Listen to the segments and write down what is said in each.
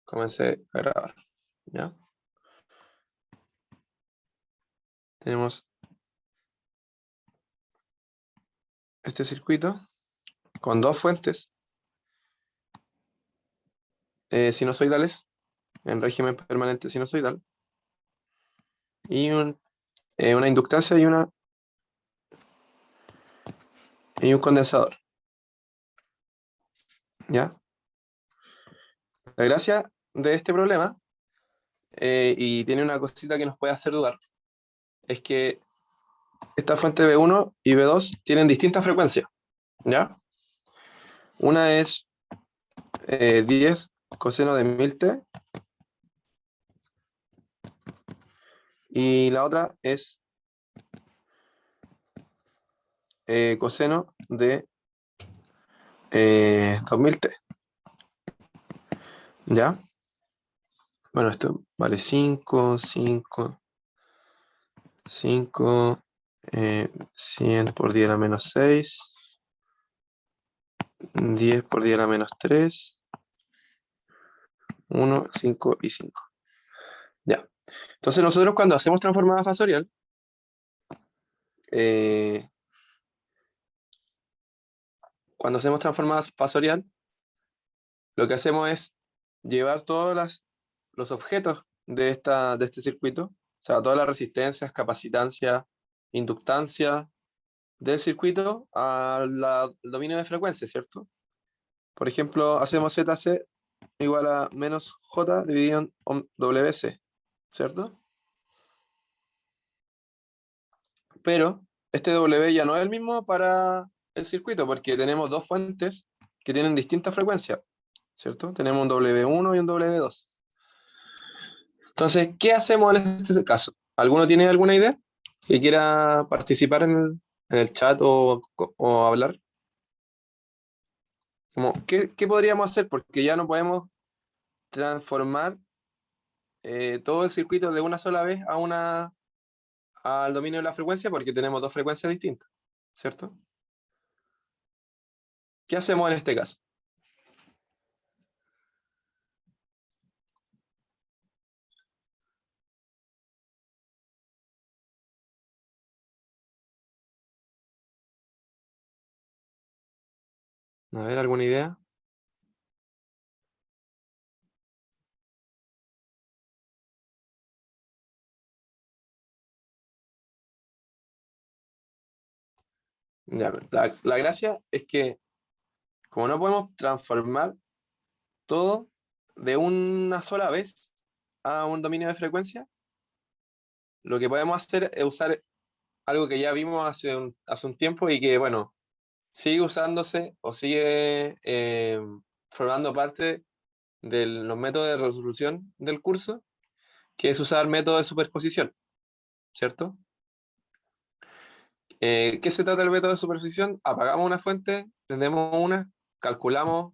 Comencé a grabar. ¿Ya? Tenemos este circuito con dos fuentes sinusoidales en régimen permanente sinusoidal y una inductancia y un condensador. ¿Ya? La gracia de este problema, y tiene una cosita que nos puede hacer dudar, es que esta fuente B1 y B2 tienen distintas frecuencias. ¿Ya? Una es 10 coseno de 1000t y la otra es coseno de 2000t. ¿Ya? Bueno, esto vale 5, 5, 5, 100 por 10 a la menos 6, 10 por 10 a la menos 3, 1, 5 y 5. Ya. Entonces nosotros cuando hacemos transformada fasorial, lo que hacemos es llevar todos los objetos de este circuito, o sea, todas las resistencias, capacitancia, inductancia del circuito al dominio de frecuencia, ¿cierto? Por ejemplo, hacemos ZC igual a menos J dividido en WC, ¿cierto? Pero este W ya no es el mismo para el circuito, porque tenemos dos fuentes que tienen distintas frecuencias, ¿cierto? Tenemos un W1 y un W2. Entonces, ¿qué hacemos en este caso? ¿Alguno tiene alguna idea que quiera participar en el chat o hablar? ¿Qué podríamos hacer? Porque ya no podemos transformar todo el circuito de una sola vez al dominio de la frecuencia porque tenemos dos frecuencias distintas, ¿cierto? ¿Qué hacemos en este caso? A ver, ¿alguna idea? Ya, la gracia es que como no podemos transformar todo de una sola vez a un dominio de frecuencia, lo que podemos hacer es usar algo que ya vimos hace un tiempo y que, bueno, sigue usándose o sigue formando parte de los métodos de resolución del curso, que es usar método de superposición, ¿cierto? ¿Qué se trata del método de superposición? Apagamos una fuente, prendemos una, calculamos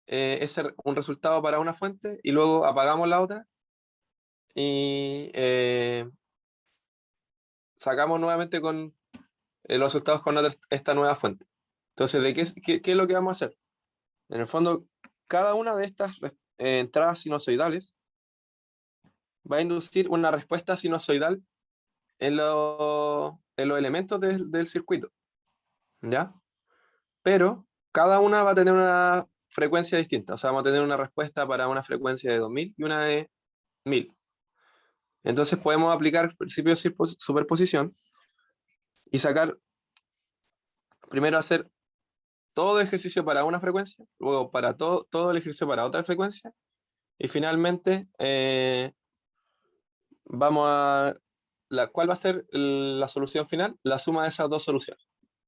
un resultado para una fuente y luego apagamos la otra y sacamos nuevamente con los resultados con esta nueva fuente. Entonces, ¿qué es lo que vamos a hacer? En el fondo, cada una de estas entradas sinusoidales va a inducir una respuesta sinusoidal en los elementos del circuito, ¿ya? Pero cada una va a tener una frecuencia distinta, o sea, vamos a tener una respuesta para una frecuencia de 2000 y una de 1000. Entonces podemos aplicar el principio de superposición y sacar, primero hacer todo el ejercicio para una frecuencia, luego para todo el ejercicio para otra frecuencia, y finalmente ¿cuál va a ser la solución final? La suma de esas dos soluciones,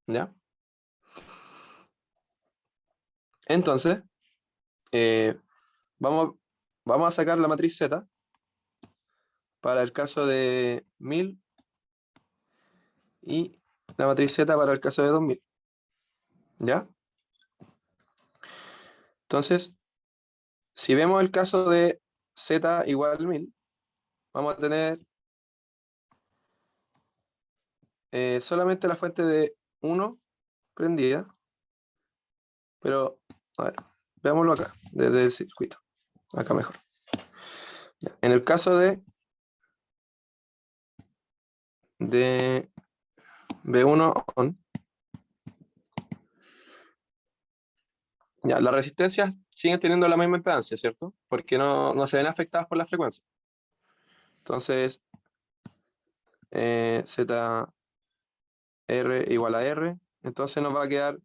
¿ya? Entonces, eh, vamos, vamos a sacar la matriz Z para el caso de 1000 y la matriz Z para el caso de 2000, ¿ya? Entonces, si vemos el caso de Z igual a 1000, vamos a tener solamente la fuente de 1 prendida, pero, a ver, veámoslo acá. desde el circuito. Acá mejor. En el caso de B1 on, ya, las resistencias siguen teniendo la misma impedancia, ¿cierto? Porque no se ven afectadas por la frecuencia. Entonces, ZR igual a R, entonces nos va a quedar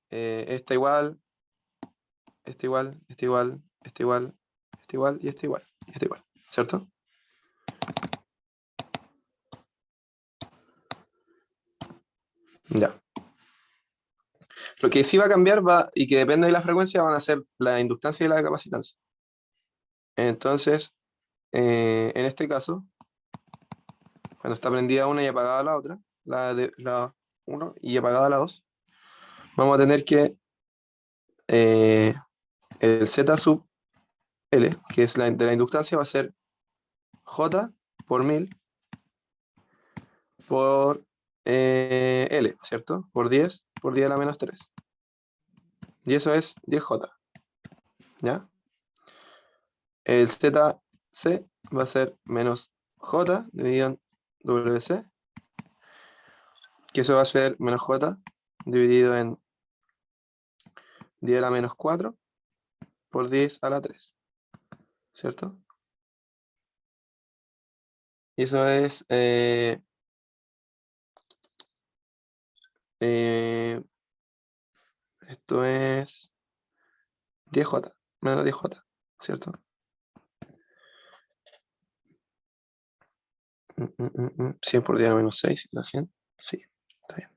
esta igual, este igual, este igual, este igual, este igual y este igual, y este igual, ¿cierto? Ya. Lo que sí va a cambiar y que depende de la frecuencia van a ser la inductancia y la capacitancia. Entonces, en este caso, cuando está prendida una y apagada la otra, la 1 y apagada la 2, vamos a tener que el Z sub L, que es de la inductancia, va a ser J por 1000 por L, ¿cierto? Por 10 por 10 a la menos 3. Y eso es 10J, ¿ya? El ZC va a ser menos J dividido en WC, que eso va a ser menos J dividido en 10 a la menos 4 por 10 a la 3, ¿cierto? Y eso es esto es 10J, menos 10J, ¿cierto? 100 por 10 a la menos 6, ¿la 100? Sí, está bien.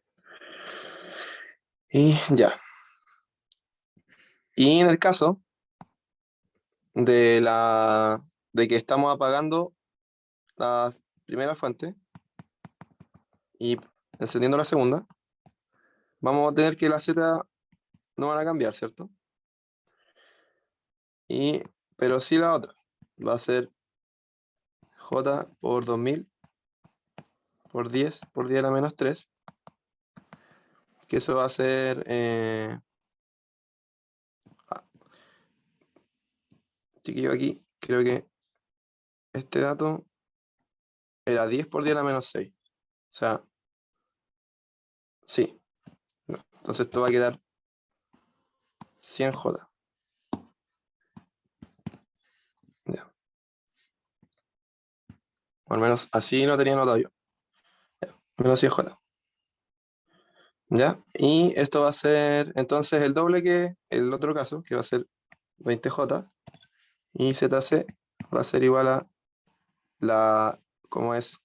Y ya. Y en el caso de que estamos apagando la primera fuente y encendiendo la segunda, vamos a tener que la Z no van a cambiar, ¿cierto? Pero sí la otra. Va a ser J por 2000 por 10 por 10 a la menos 3, que eso va a ser chiquillo aquí, creo que este dato era 10 por 10 a la menos 6. O sea, sí. Entonces esto va a quedar 100J. Ya. O al menos así lo tenía notado yo. Ya. Menos 100J. ¿Ya? Y esto va a ser entonces el doble que el otro caso, que va a ser 20J. Y ZC va a ser igual a ¿cómo es?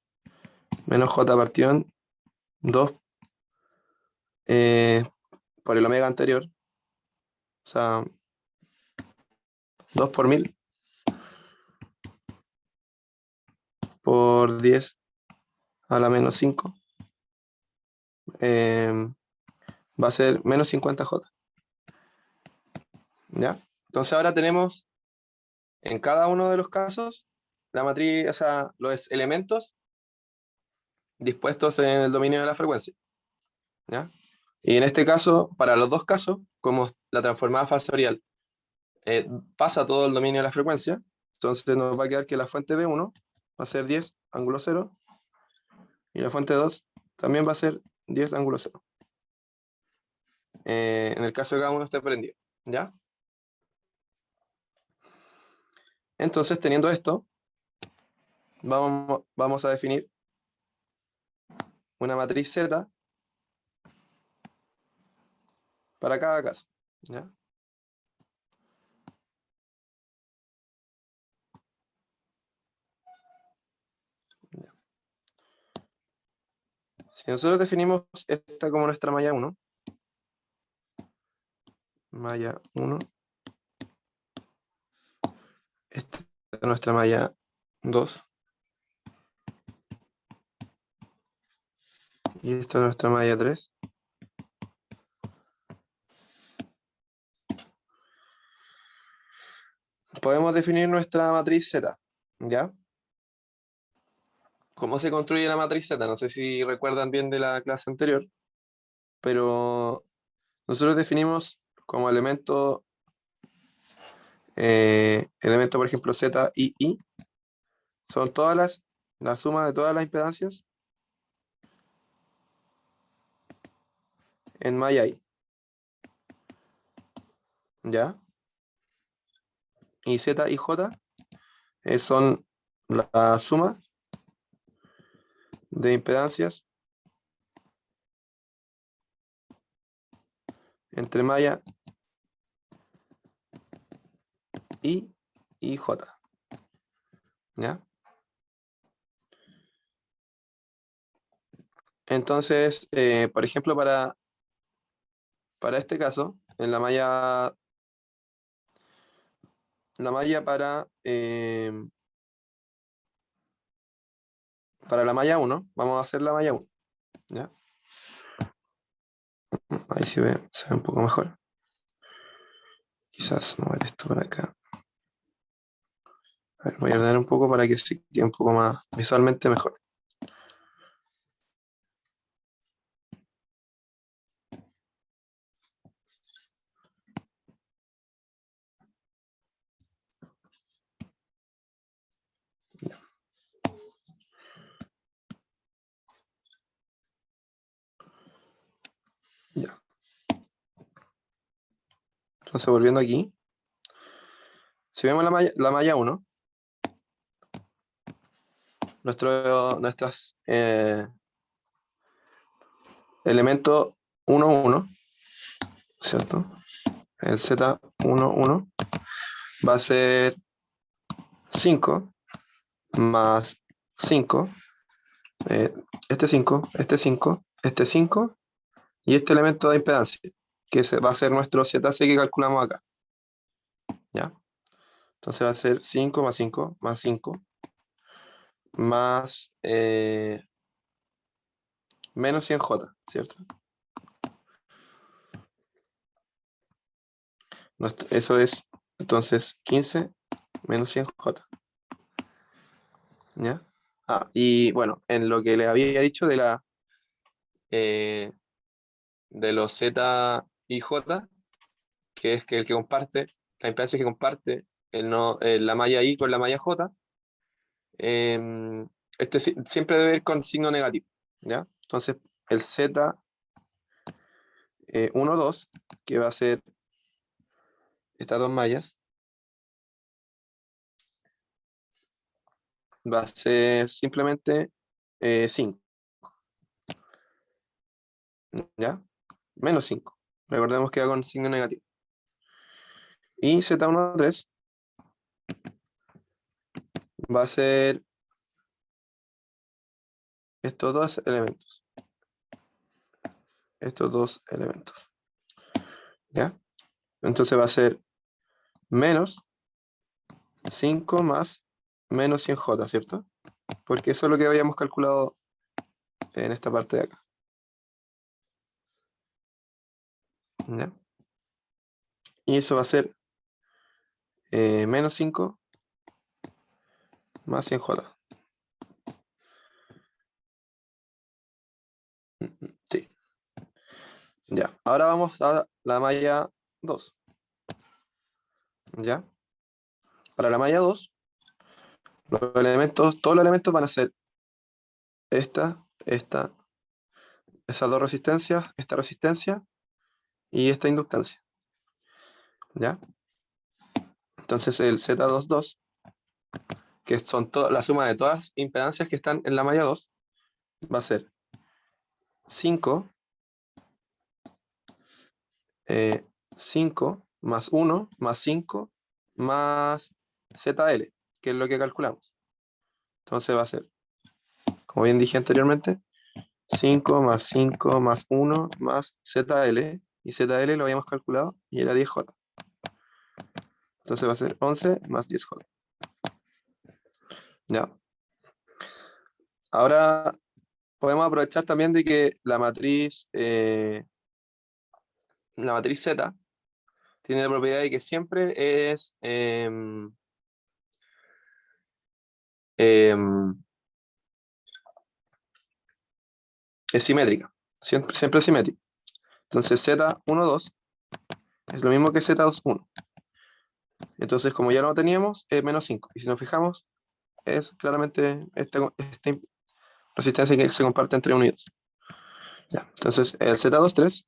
Menos J partido en 2 por el omega anterior. O sea, 2 por 1000 por 10 a la menos 5. Va a ser menos 50J. ¿Ya? Entonces ahora tenemos en cada uno de los casos la matriz, o sea, los elementos dispuestos en el dominio de la frecuencia. ¿Ya? Y en este caso, para los dos casos, como la transformada fasorial pasa todo el dominio de la frecuencia, entonces nos va a quedar que la fuente B1 va a ser 10 ángulo 0 y la fuente 2 también va a ser 10 ángulo 0. En el caso de que cada uno esté prendido. ¿Ya? Entonces, teniendo esto, vamos a definir una matriz Z para cada caso. ¿Ya? Ya. Si nosotros definimos esta como nuestra malla 1, malla 1, esta es nuestra malla 2, y esta es nuestra malla 3. Podemos definir nuestra matriz Z, ¿ya? ¿Cómo se construye la matriz Z? No sé si recuerdan bien de la clase anterior, pero nosotros definimos como elemento elemento, por ejemplo, Z y I, son la suma de todas las impedancias en malla I, ¿ya? Y Z y J son la suma de impedancias entre malla I y J, ¿ya? Entonces, por ejemplo, para este caso, en la malla para la malla 1, vamos a hacer la malla 1, ¿ya? Ahí se ve un poco mejor. Quizás mover esto para acá. A ver, voy a ordenar un poco para que se quede un poco más visualmente mejor. Ya. Entonces, volviendo aquí, si vemos la malla 1, nuestros elementos 1, 1, ¿cierto? El Z11 va a ser 5 más 5, este 5, este 5, este 5 y este elemento de impedancia, que va a ser nuestro ZC que calculamos acá, ¿ya? Entonces va a ser 5 más 5 más 5 más menos 100J, ¿cierto? Eso es entonces 15 menos 100J, ¿ya? Ah, y bueno, en lo que les había dicho eh, de los Z y J, que es que el que comparte, la impedancia que comparte no, la malla I con la malla J, siempre debe ir con signo negativo, ¿ya? Entonces, el Z 1, 2, que va a ser estas dos mallas, va a ser simplemente 5, ¿ya? Menos 5. Recordemos que va con signo negativo. Y Z1, 3 va a ser estos dos elementos. Estos dos elementos, ¿ya? Entonces va a ser menos 5 más menos 100J, ¿cierto? Porque eso es lo que habíamos calculado en esta parte de acá, ¿ya? Y eso va a ser menos 5 más 100J. Sí, ya. Ahora vamos a la malla 2, ¿ya? Para la malla 2, todos los elementos van a ser esas dos resistencias, esta resistencia y esta inductancia, ¿ya? Entonces el Z22, que son la suma de todas las impedancias que están en la malla 2, va a ser 5, 5 más 1 más 5 más ZL, que es lo que calculamos. Entonces va a ser, como bien dije anteriormente, 5 más 5 más 1 más ZL, y ZL lo habíamos calculado y era 10J. Entonces va a ser 11 más 10J. Ya. Ahora podemos aprovechar también de que la matriz Z tiene la propiedad de que siempre es simétrica, siempre es simétrica. Entonces Z12 es lo mismo que Z21. Entonces, como ya lo teníamos, es menos 5. Y si nos fijamos, es claramente esta resistencia que se comparte entre 1 y 2. Ya, entonces, el Z23,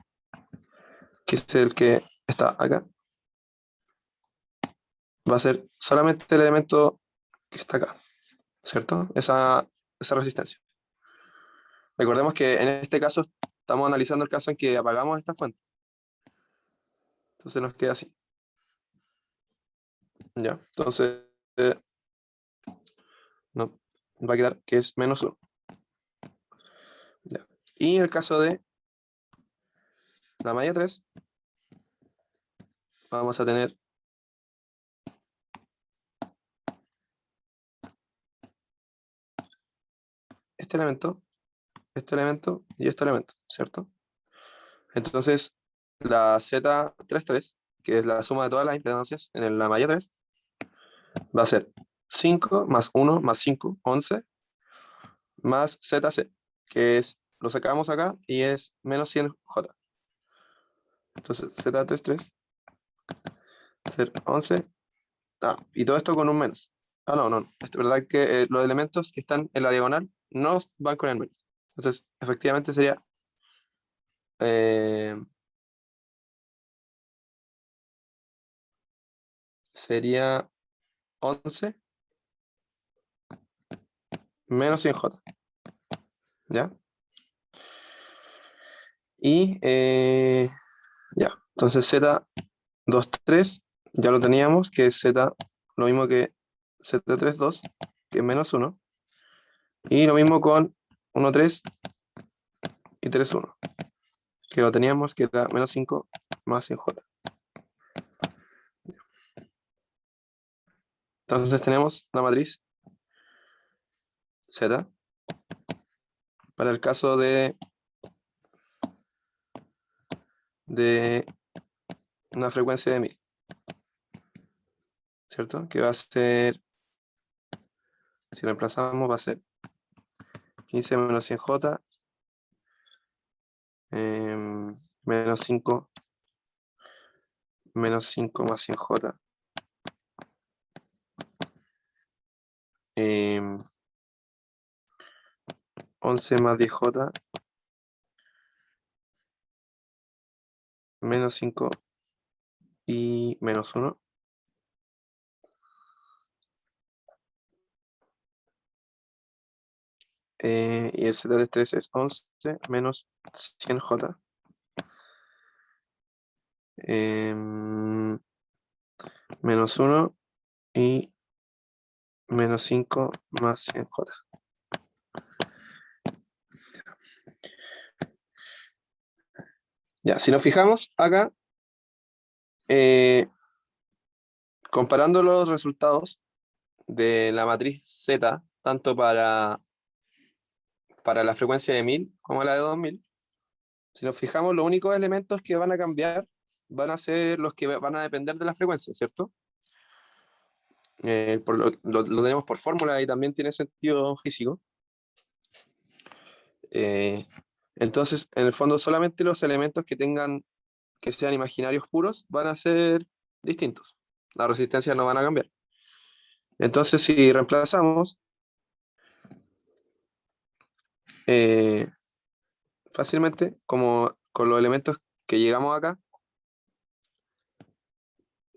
que es el que está acá, va a ser solamente el elemento que está acá, ¿cierto? Esa resistencia. Recordemos que en este caso estamos analizando el caso en que apagamos esta fuente. Entonces nos queda así. Ya, entonces no, va a quedar que es menos 1. Ya. Y en el caso de la malla 3, vamos a tener este elemento y este elemento, ¿cierto? Entonces, la Z33, que es la suma de todas las impedancias en la malla 3, va a ser 5 más 1 más 5, 11, más ZC, que es, lo sacamos acá y es menos 100J. Entonces, Z33 va a ser 11. Y todo esto con un menos. No. Es verdad que los elementos que están en la diagonal no van con el menos. Entonces, efectivamente eh, sería 11 menos 100J. ¿Ya? Y ya. Entonces, Z23 ya lo teníamos, que es Z, lo mismo que Z32, que es menos 1. Y lo mismo con 1,3 y 3,1, que lo teníamos, que era menos 5 más 100J. Entonces tenemos la matriz Z para el caso de una frecuencia de 1000, ¿cierto? Que va a ser, si reemplazamos, va a ser 15 menos 100J, menos 5 menos 5 más 100J, 11 más 10J, menos 5 y menos 1. Y el Z3 es 11 menos 100J, menos 1 y menos 5 más 100J. Ya, si nos fijamos acá, comparando los resultados de la matriz Z, tanto para la frecuencia de 1000 como la de 2000, si nos fijamos, los únicos elementos que van a cambiar van a ser los que van a depender de la frecuencia, ¿cierto? Lo tenemos por fórmula y también tiene sentido físico. Eh, entonces, en el fondo, solamente los elementos que sean imaginarios puros van a ser distintos. Las resistencias no van a cambiar. Entonces, si reemplazamos fácilmente, como con los elementos que llegamos acá,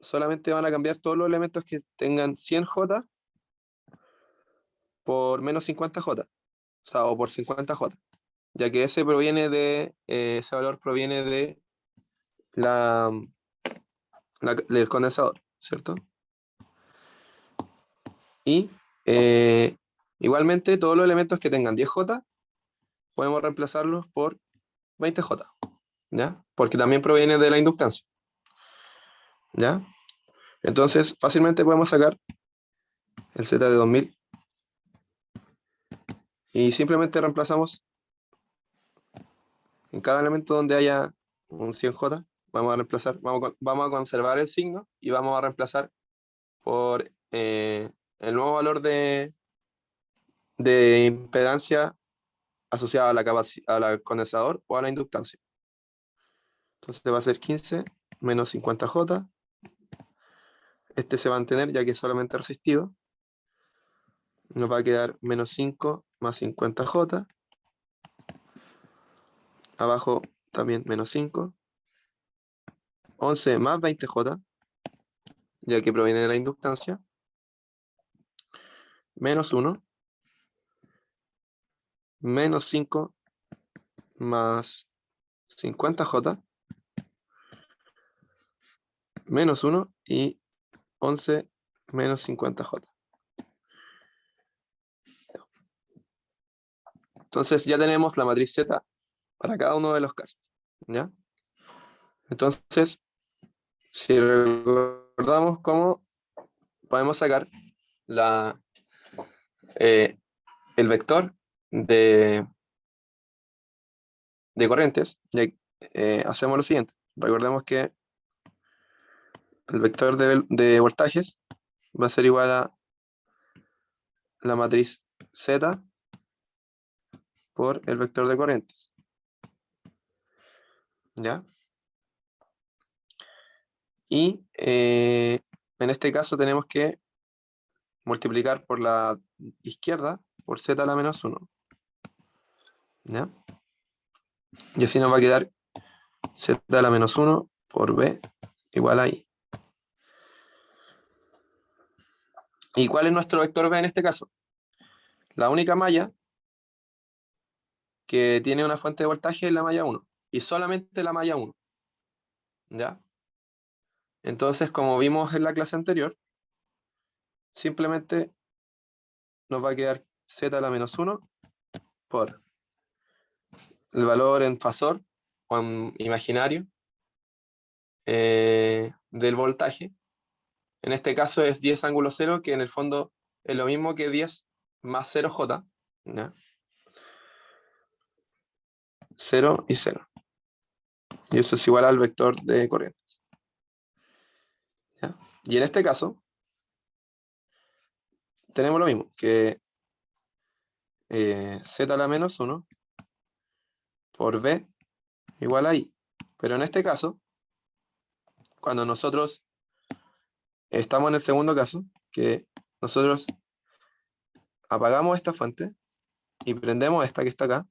solamente van a cambiar todos los elementos que tengan 100J por menos 50J, o sea, o por 50J, ya que ese valor proviene de la, del condensador, ¿cierto? Y igualmente todos los elementos que tengan 10J podemos reemplazarlos por 20J, ¿ya? Porque también proviene de la inductancia, ¿ya? Entonces, fácilmente podemos sacar el Z de 2000 y simplemente reemplazamos en cada elemento donde haya un 100J, vamos a conservar el signo y vamos a reemplazar por el nuevo valor de impedancia asociada a la condensador o a la inductancia. Entonces va a ser 15 menos 50J Este se va a mantener ya que es solamente resistido. Nos va a quedar menos 5 más 50J. Abajo también menos 5. 11 más 20J, ya que proviene de la inductancia. Menos 1. Menos 5 más 50J. Menos 1 y 11 menos 50J. Entonces ya tenemos la matriz Z para cada uno de los casos, ¿ya? Entonces, si recordamos cómo podemos sacar el vector de corrientes, hacemos lo siguiente. Recordemos que el vector de voltajes va a ser igual a la matriz Z por el vector de corrientes, ¿ya? Y en este caso tenemos que multiplicar por la izquierda por Z a la menos 1, ¿ya? Y así nos va a quedar Z a la menos 1 por B igual a I. ¿Y cuál es nuestro vector B en este caso? La única malla que tiene una fuente de voltaje es la malla 1, y solamente la malla 1, ¿ya? Entonces, como vimos en la clase anterior, simplemente nos va a quedar Z a la menos 1 por el valor en fasor o en imaginario del voltaje. En este caso es 10 ángulo 0, que en el fondo es lo mismo que 10 más 0J, ¿ya? 0 y 0. Y eso es igual al vector de corrientes, ¿ya? Y en este caso tenemos lo mismo, que Z a la menos 1 por B igual a I. Pero en este caso, cuando nosotros estamos en el segundo caso, que nosotros apagamos esta fuente y prendemos esta que está acá,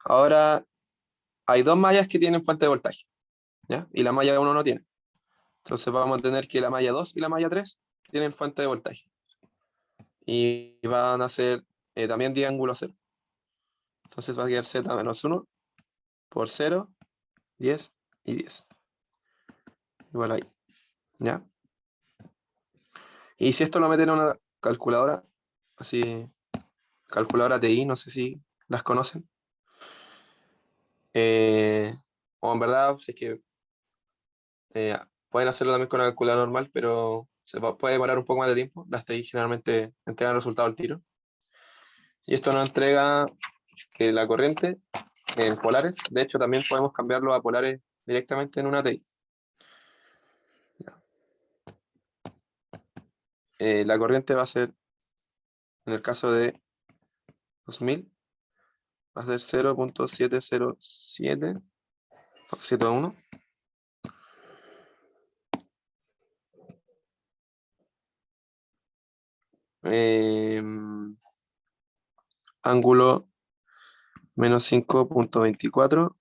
ahora hay dos mallas que tienen fuente de voltaje, ¿ya? Y la malla 1 no tiene. Entonces vamos a tener que la malla 2 y la malla 3 tienen fuente de voltaje. Y van a ser también 10 ángulo 0. Entonces va a quedar Z menos 1 por 0, 10 y 10. Igual ahí, ¿ya? Y si esto lo meten en una calculadora, así, calculadora TI, no sé si las conocen. O en verdad, si es que pueden hacerlo también con una calculadora normal, pero puede demorar un poco más de tiempo. Las TI generalmente entregan el resultado al tiro. Y esto nos entrega que la corriente en polares, de hecho también podemos cambiarlo a polares directamente en una TI. La corriente va a ser, en el caso de 2000, va a ser 0.70771. Ángulo menos 5.24,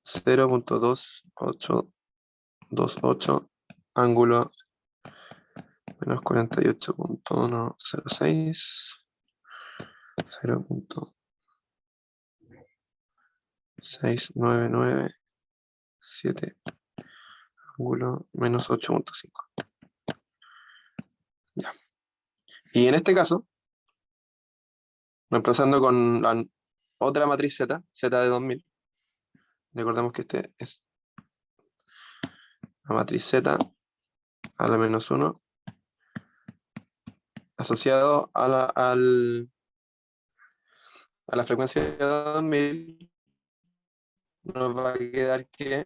0.2828, ángulo menos 48.106, 0.6997, ángulo menos 8.5. Ya. Y en este caso, reemplazando con la otra matriz Z, Z de 2000, recordemos que este es la matriz Z a la menos 1 asociado a la frecuencia de 2000, nos va a quedar que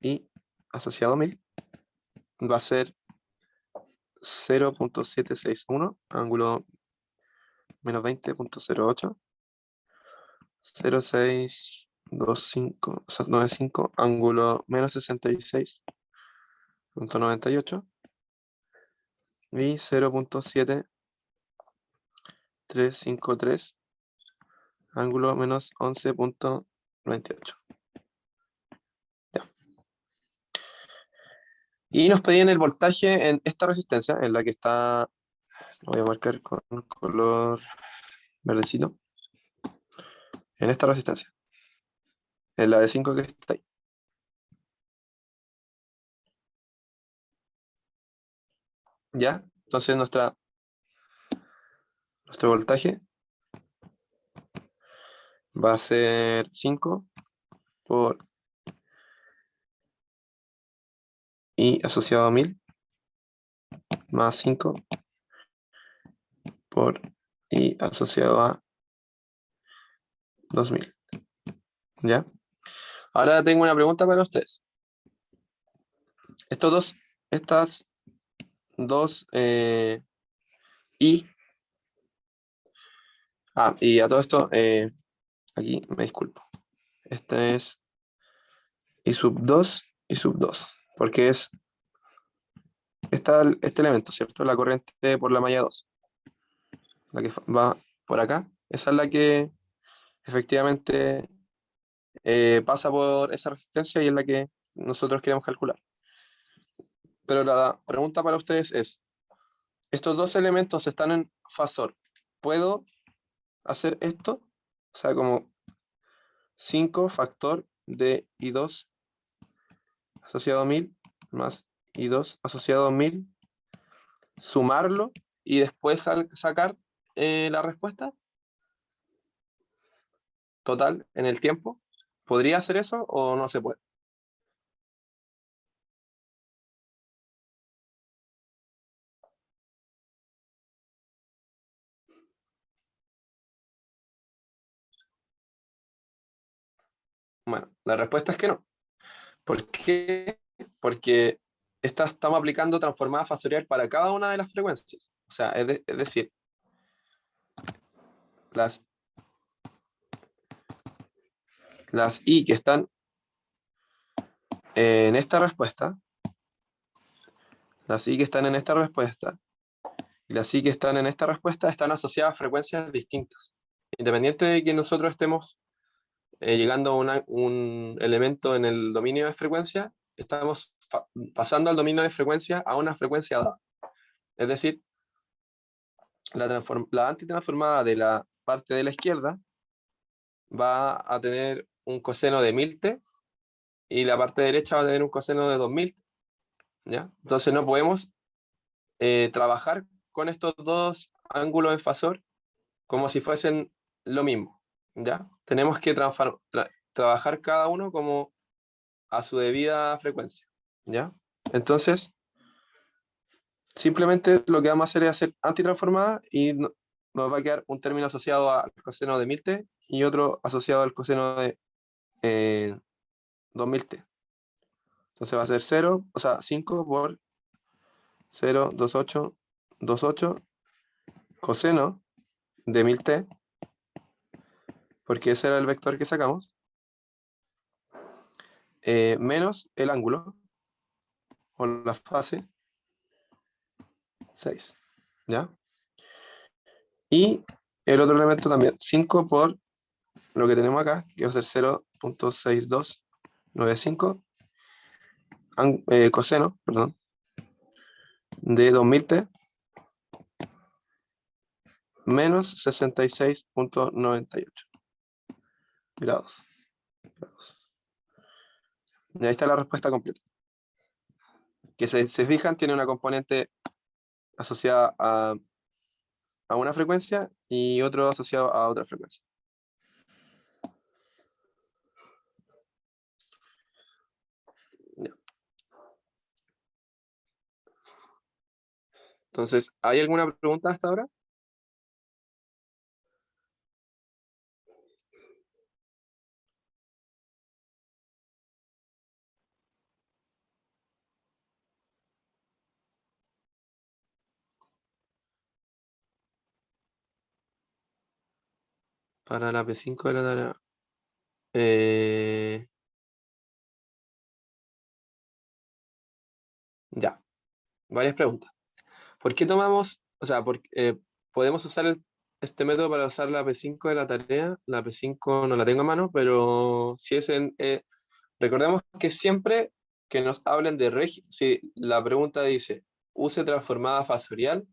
I asociado a 1000 va a ser 0.761, ángulo menos 20.08, 95, ángulo menos 66,98 y 0,7353, ángulo menos 11,98. Ya. Y nos pedían el voltaje en esta resistencia, en la que está, lo voy a marcar con color verdecito, en esta resistencia, en la de 5 que está ahí. ¿Ya? Entonces nuestro voltaje va a ser 5 por I asociado a 1000 más 5 por I asociado a 2000. ¿Ya? Ahora tengo una pregunta para ustedes. Estas dos I. Y a todo esto, aquí me disculpo. Este es I sub 2 y sub 2, porque está este elemento, ¿cierto? La corriente por la malla 2, la que va por acá. Esa es la que efectivamente pasa por esa resistencia y es la que nosotros queremos calcular. Pero la pregunta para ustedes es, estos dos elementos están en fasor. ¿Puedo hacer esto? O sea, como 5 factor de I2 asociado a 1000 más I2 asociado a 1000, sumarlo y después sacar la respuesta total en el tiempo. ¿Podría hacer eso o no se puede? Bueno, la respuesta es que no. ¿Por qué? Porque estamos aplicando transformada fasorial para cada una de las frecuencias. O sea, es decir, las, las I que están en esta respuesta, las I que están en esta respuesta y las I que están en esta respuesta están asociadas a frecuencias distintas. Independiente de que nosotros estemos llegando a un elemento en el dominio de frecuencia, estamos pasando al dominio de frecuencia a una frecuencia dada. Es decir, la antitransformada de la parte de la izquierda va a tener un coseno de 1000t y la parte derecha va a tener un coseno de 2000t. ¿Ya? Entonces no podemos trabajar con estos dos ángulos en fasor como si fuesen lo mismo. ¿Ya? Tenemos que trabajar cada uno como a su debida frecuencia. ¿Ya? Entonces, simplemente lo que vamos a hacer es hacer antitransformada y nos va a quedar un término asociado al coseno de 1000t y otro asociado al coseno de 2000t. Entonces va a ser 0, o sea, 5 por 0,2828 coseno de 1000t, porque ese era el vector que sacamos, menos el ángulo o la fase 6. ¿Ya? Y el otro elemento también, 5 por lo que tenemos acá, que va a ser 0,6295 coseno, perdón, de 2000t menos 66,98 grados. Y ahí está la respuesta completa. Que se fijan, tiene una componente asociada a una frecuencia y otro asociado a otra frecuencia. Ya. Entonces, ¿hay alguna pregunta hasta ahora? Para la P5 de la tarea. Ya, varias preguntas. ¿Por qué tomamos, o sea, podemos usar este método para usar la P5 de la tarea? La P5 no la tengo a mano, pero si es recordemos que siempre que nos hablen de régimen, si la pregunta dice, use transformada fasorial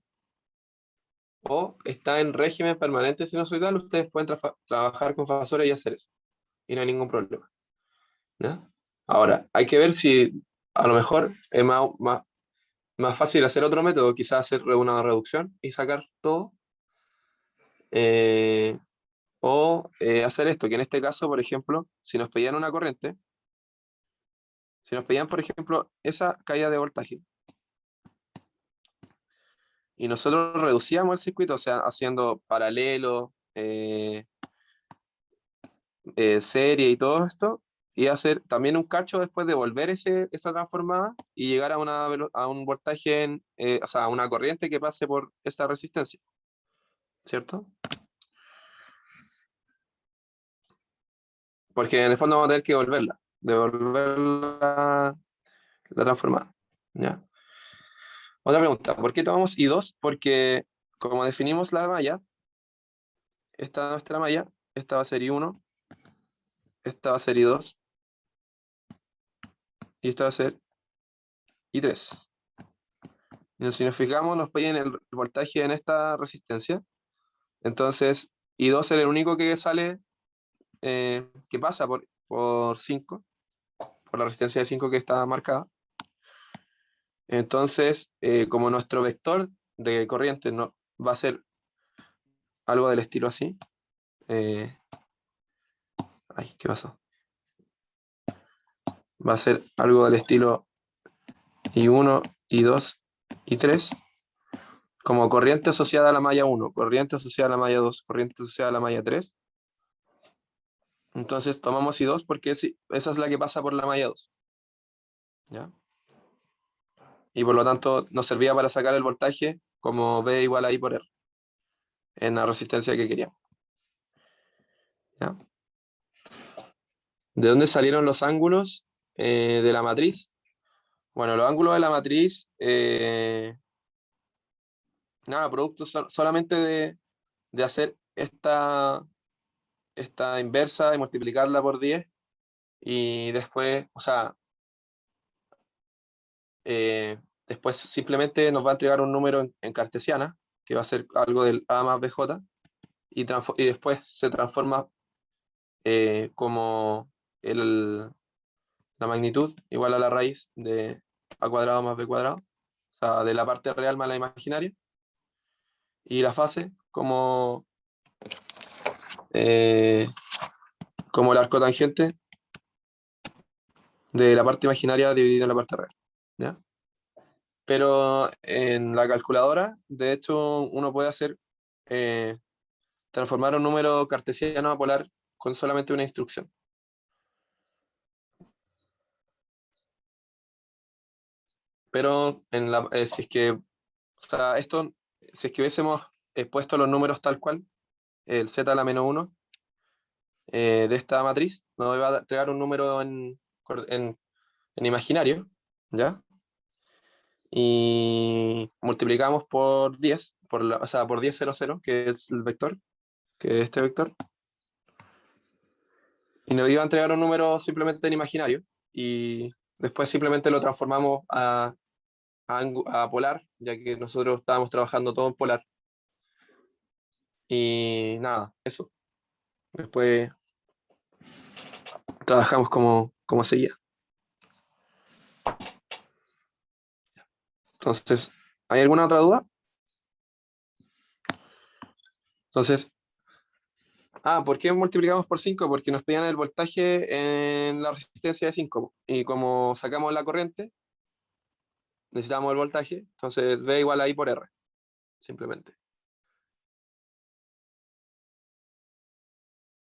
o está en régimen permanente sinusoidal, ustedes pueden trabajar con fasores y hacer eso. Y no hay ningún problema. ¿Ya? Ahora, hay que ver si a lo mejor es más fácil hacer otro método, quizás hacer una reducción y sacar todo. eh, hacer esto, que en este caso, por ejemplo, si nos pedían una corriente, si nos pedían, por ejemplo, esa caída de voltaje, y nosotros reducíamos el circuito, o sea, haciendo paralelo, serie y todo esto, y hacer también un cacho después de volver esa transformada y llegar a un voltaje, o sea, a una corriente que pase por esa resistencia, ¿cierto? Porque en el fondo vamos a tener que devolver la transformada, ¿ya? Otra pregunta, ¿por qué tomamos I2? Porque como definimos la malla, esta es nuestra malla, esta va a ser I1, esta va a ser I2 y esta va a ser I3. Y si nos fijamos, nos piden el voltaje en esta resistencia. Entonces, I2 es el único que sale, que pasa por 5, por la resistencia de 5 que está marcada. Entonces, como nuestro vector de corriente no, va a ser algo del estilo así. Ay, ¿qué pasó? Va a ser algo del estilo I1, I2, I3, como corriente asociada a la malla 1, corriente asociada a la malla 2, corriente asociada a la malla 3. Entonces tomamos I2 porque esa es la que pasa por la malla 2. ¿Ya? Y por lo tanto nos servía para sacar el voltaje como V igual a I por R, en la resistencia que queríamos. ¿Ya? ¿De dónde salieron los ángulos de la matriz? Bueno, los ángulos de la matriz, nada, producto solamente de hacer esta inversa y multiplicarla por 10 y después, o sea, después simplemente nos va a entregar un número en cartesiana, que va a ser algo del A más BJ, y después se transforma como la magnitud igual a la raíz de A cuadrado más B cuadrado, o sea, de la parte real más la imaginaria, y la fase eh, como el arco tangente de la parte imaginaria dividida en la parte real. ¿Ya? Pero en la calculadora, de hecho, uno puede eh, transformar un número cartesiano a polar con solamente una instrucción. Pero si es que, o sea, si es que hubiésemos puesto los números tal cual, el z a la menos 1 de esta matriz, nos va a entregar un número en imaginario, ¿ya? Y multiplicamos por 10, o sea, por 10, 0, 0, que es el vector, que es este vector, y nos iba a entregar un número simplemente en imaginario, y después simplemente lo transformamos a polar, ya que nosotros estábamos trabajando todo en polar. Y nada, eso. Después trabajamos como seguía. Entonces, ¿hay alguna otra duda? Entonces, ¿por qué multiplicamos por 5? Porque nos pedían el voltaje en la resistencia de 5. Y como sacamos la corriente, necesitamos el voltaje. Entonces, V igual a I por R, simplemente.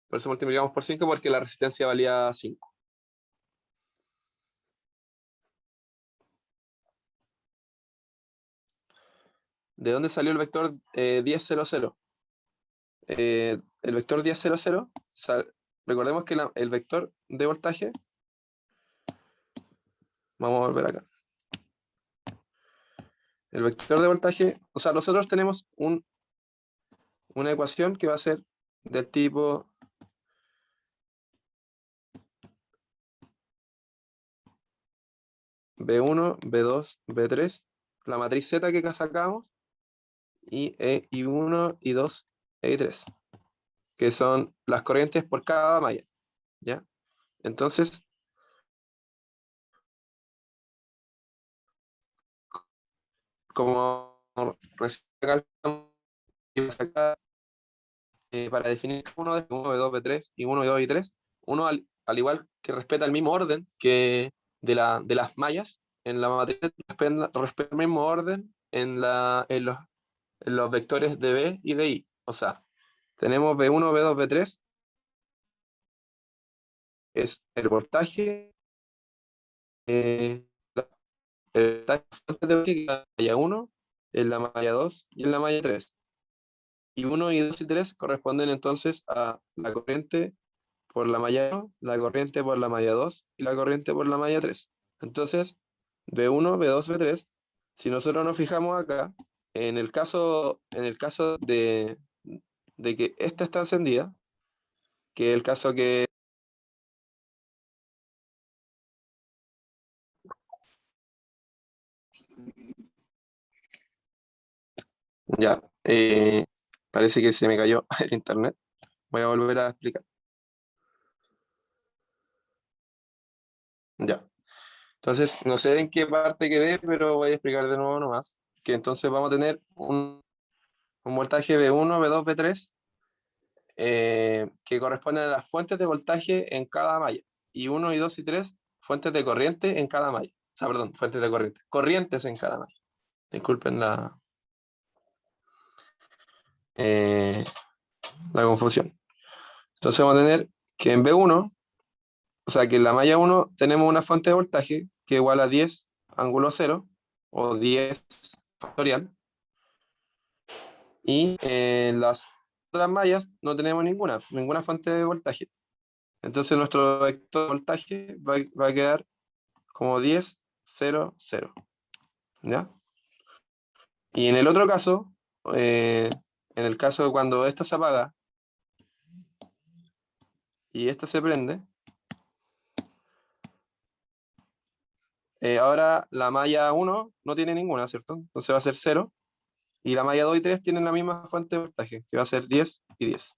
Por eso multiplicamos por 5 porque la resistencia valía 5. ¿De dónde salió el vector 10, 0, 0? El vector 10, 0, 0 recordemos que el vector de voltaje, vamos a volver acá. El vector de voltaje, o sea, nosotros tenemos una ecuación que va a ser del tipo B1, B2, B3, la matriz Z que sacamos, y I1, I2, I3, que son las corrientes por cada malla, ¿ya? Entonces, como recién acá, para definir uno de 1, B2, B3 y 1, B2 y 3, uno al igual que respeta el mismo orden que de las mallas, en la matriz respeta el mismo orden en los vectores de B y de I. O sea, tenemos B1, B2, B3, es el voltaje, el voltaje fuente de voltaje en la malla 1, en la malla 2 y en la malla 3. Y 1 y 2 y 3 corresponden entonces a la corriente por la malla 1, la corriente por la malla 2 y la corriente por la malla 3. Entonces, B1, B2, B3, si nosotros nos fijamos acá, en el caso de que esta está encendida, que es el caso que ya, parece que se me cayó el internet. Voy a volver a explicar. Ya. Entonces, no sé en qué parte quedé, pero voy a explicar de nuevo nomás. Que entonces vamos a tener un voltaje B1, B2, B3, que corresponden a las fuentes de voltaje en cada malla. Y 1 y 2 y 3 fuentes de corriente en cada malla. O sea, perdón, fuentes de corriente. Corrientes en cada malla. Disculpen eh, la confusión. Entonces vamos a tener que en B1, o sea que en la malla 1 tenemos una fuente de voltaje que es igual a 10 ángulo 0 o 10 factorial. Y en las otras mallas no tenemos ninguna fuente de voltaje. Entonces nuestro vector de voltaje va a quedar como 10, 0, 0. ¿Ya? Y en el otro caso, en el caso de cuando esta se apaga y esta se prende, ahora la malla 1 no tiene ninguna, ¿cierto? Entonces va a ser 0. Y la malla 2 y 3 tienen la misma fuente de voltaje, que va a ser 10 y 10.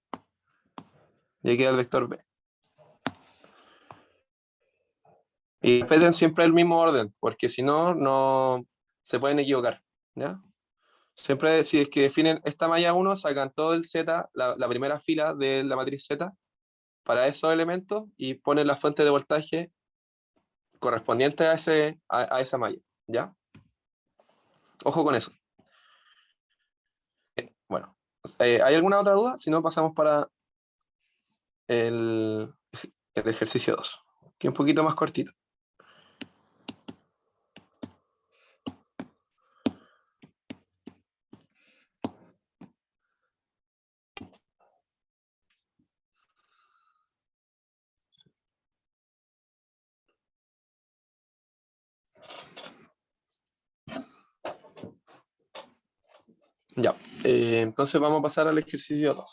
Y ahí queda el vector B. Y respeten siempre el mismo orden, porque si no, no se pueden equivocar. ¿Ya? Siempre, si es que definen esta malla 1, sacan todo el Z, la primera fila de la matriz Z, para esos elementos y ponen la fuente de voltaje correspondiente a esa malla. ¿Ya? Ojo con eso. Bueno, ¿hay alguna otra duda? Si no, pasamos para el, el ejercicio 2, que es un poquito más cortito. Ya, entonces vamos a pasar al ejercicio 2.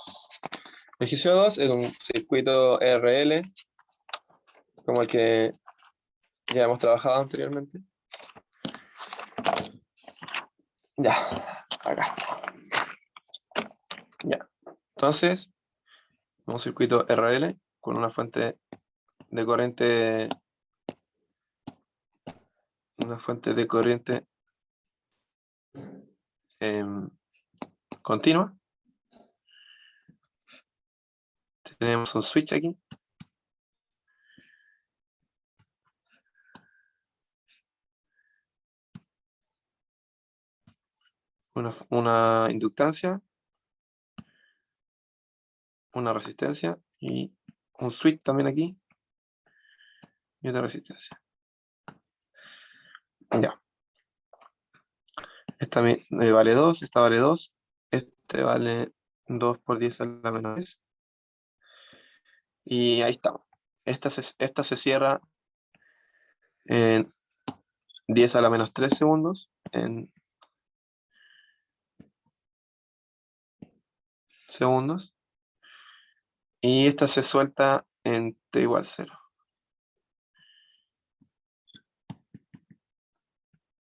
El ejercicio 2 es un circuito RL, como el que ya hemos trabajado anteriormente. Ya, acá. Ya. Entonces, un circuito RL con una fuente de corriente, continua. Tenemos un switch aquí. Una inductancia, una resistencia y un switch también aquí y otra resistencia. Ya. Esta vale 2, esta vale 2, este vale 2 por 10 a la menos 10. Y ahí estamos. Esta se cierra en 10 a la menos 3 segundos, en segundos. Y esta se suelta en t igual 0.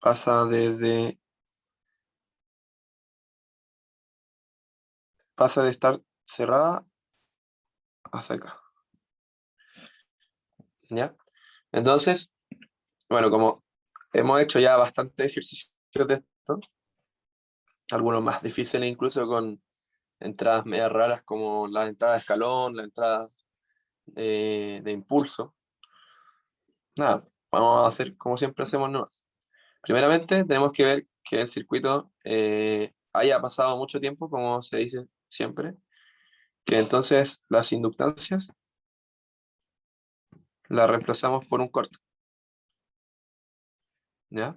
Pasa de estar cerrada hasta acá. ¿Ya? Entonces, bueno, como hemos hecho ya bastante ejercicios de esto, algunos más difíciles incluso con entradas medias raras como la entrada de escalón, la entrada de impulso. Nada, vamos a hacer como siempre hacemos nomás. Primeramente, tenemos que ver que el circuito haya pasado mucho tiempo, como se dice siempre, que entonces las inductancias las reemplazamos por un corto. ¿Ya?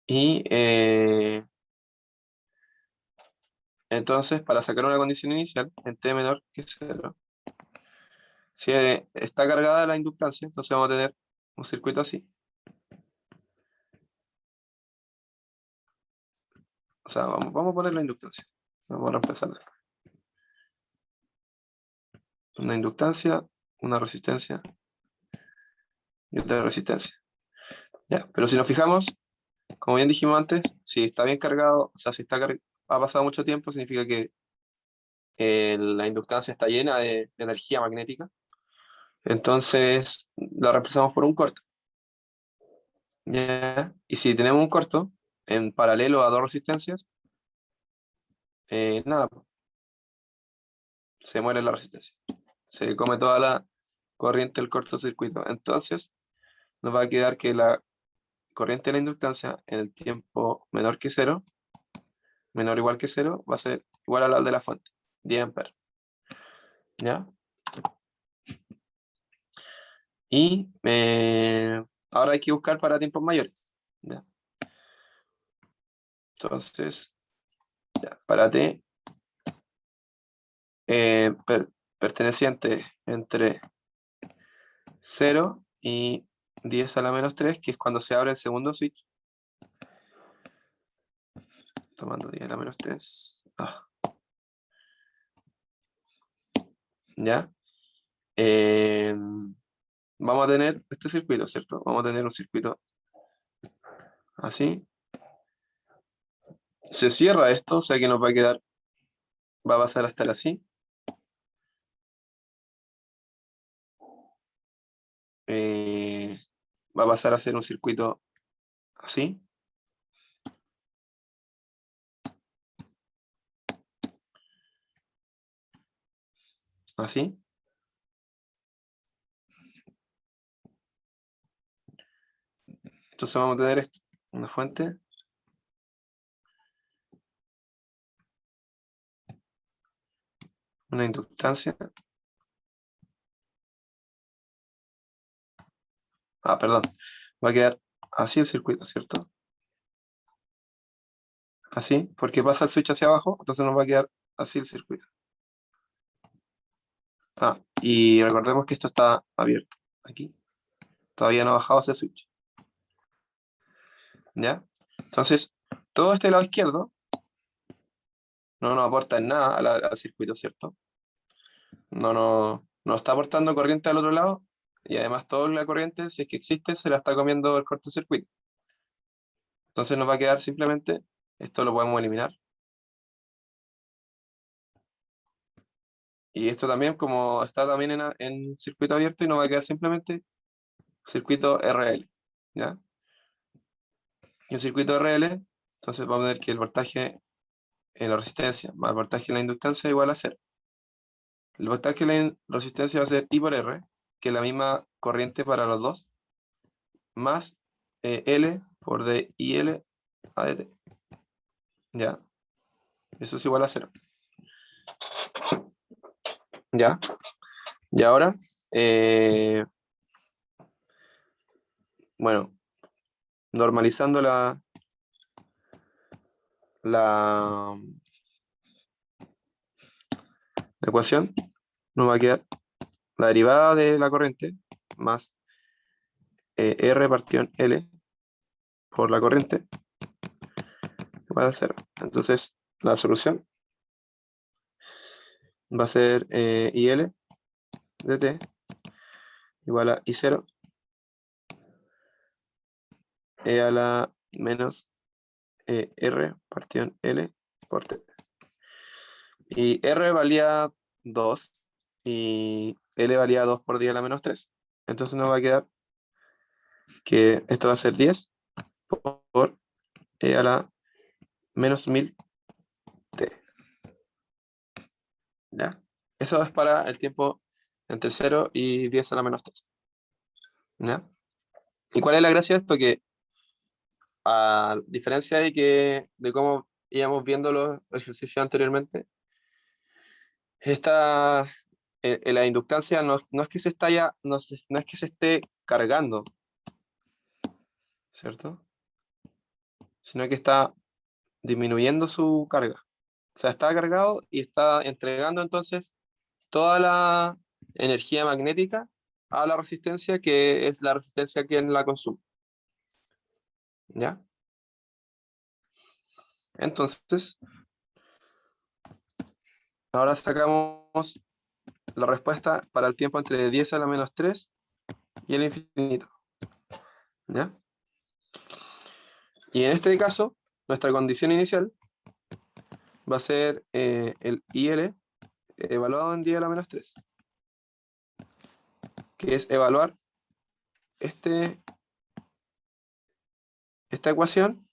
Y entonces, para sacar una condición inicial en t menor que 0, si está cargada la inductancia, entonces vamos a tener un circuito así. O sea, vamos a poner la inductancia. Vamos a reemplazarla. Una inductancia, una resistencia y otra resistencia. ¿Ya? Pero si nos fijamos, como bien dijimos antes, si está bien cargado, o sea, si ha pasado mucho tiempo, significa que la inductancia está llena de energía magnética. Entonces la reemplazamos por un corto. ¿Ya? Y si tenemos un corto en paralelo a dos resistencias, nada, se muere la resistencia. Se come toda la corriente del cortocircuito. Entonces nos va a quedar que la corriente de la inductancia en el tiempo menor que 0, menor o igual que 0, va a ser igual a la de la fuente, 10 amperes. ¿Ya? Y ahora hay que buscar para tiempos mayores. ¿Ya? Entonces, ya, para t perteneciente entre 0 y 10 a la menos 3, que es cuando se abre el segundo switch. Tomando 10 a la menos 3. ¿Ya? Eh, vamos a tener este circuito, ¿cierto? Vamos a tener un circuito así. Se cierra esto, o sea que nos va a quedar, va a pasar a estar así. Va a pasar a ser un circuito así. Así. Entonces vamos a tener esto, una fuente. Una inductancia. Perdón. Va a quedar así el circuito, ¿cierto? Así, porque pasa el switch hacia abajo, entonces nos va a quedar así el circuito. Y recordemos que esto está abierto aquí. Todavía no ha bajado ese switch. ¿Ya? Entonces, todo este lado izquierdo no nos aporta en nada al circuito, ¿cierto? No está aportando corriente al otro lado, y además toda la corriente, si es que existe, se la está comiendo el cortocircuito. Entonces nos va a quedar simplemente, esto lo podemos eliminar. Y esto también, como está también en circuito abierto, y nos va a quedar simplemente circuito RL. ¿Ya? Y un circuito RL, entonces vamos a ver que el voltaje en la resistencia más el voltaje en la inductancia es igual a 0. El voltaje en la resistencia va a ser I por R, que es la misma corriente para los dos, más L por DIL a dt. ¿Ya? Eso es igual a 0. ¿Ya? Y ahora, bueno, normalizando la, la ecuación, nos va a quedar la derivada de la corriente más R partido en L por la corriente igual a 0. Entonces, la solución va a ser IL de T igual a I0 E a la menos R partido en L por T. Y R valía 2 y L valía 2 por 10 a la menos 3. Entonces nos va a quedar que esto va a ser 10 por E a la menos 1000 T. ¿Ya? Eso es para el tiempo entre el 0 y 10 a la menos 3. ¿Ya? ¿Y cuál es la gracia de esto? Que a diferencia de cómo íbamos viendo los ejercicios anteriormente, esta, la inductancia no es que se está ya, no es que se esté cargando, ¿cierto? Sino que está disminuyendo su carga. O sea, está cargado y está entregando entonces toda la energía magnética a la resistencia, que es la resistencia que la consume. ¿Ya? Entonces, ahora sacamos la respuesta para el tiempo entre 10 a la menos 3 y el infinito. ¿Ya? Y en este caso, nuestra condición inicial va a ser el IL evaluado en 10 a la menos 3, que es evaluar esta ecuación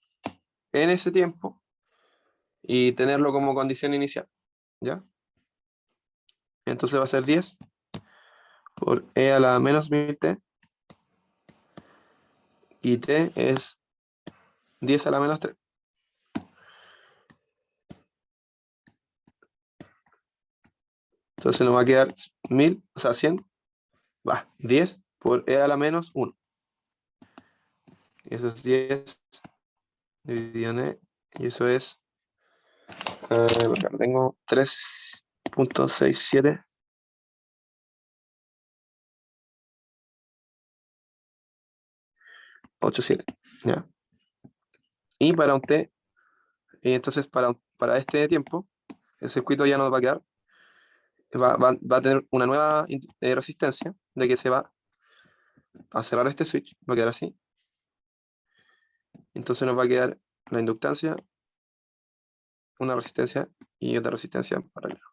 en ese tiempo y tenerlo como condición inicial. ¿Ya? Entonces va a ser 10 por E a la menos 1000T y T es 10 a la menos 3. Entonces nos va a quedar 1000, o sea, 100, va, 10 por E a la menos 1. Y eso es 10 dividido en E, y eso es, acá lo tengo, 3.67. 87, ¿ya? Y para un T, y entonces para este tiempo, el circuito ya nos va a quedar, va a tener una nueva resistencia, de que se va a cerrar este switch, va a quedar así. Entonces nos va a quedar la inductancia, una resistencia y otra resistencia en paralelo.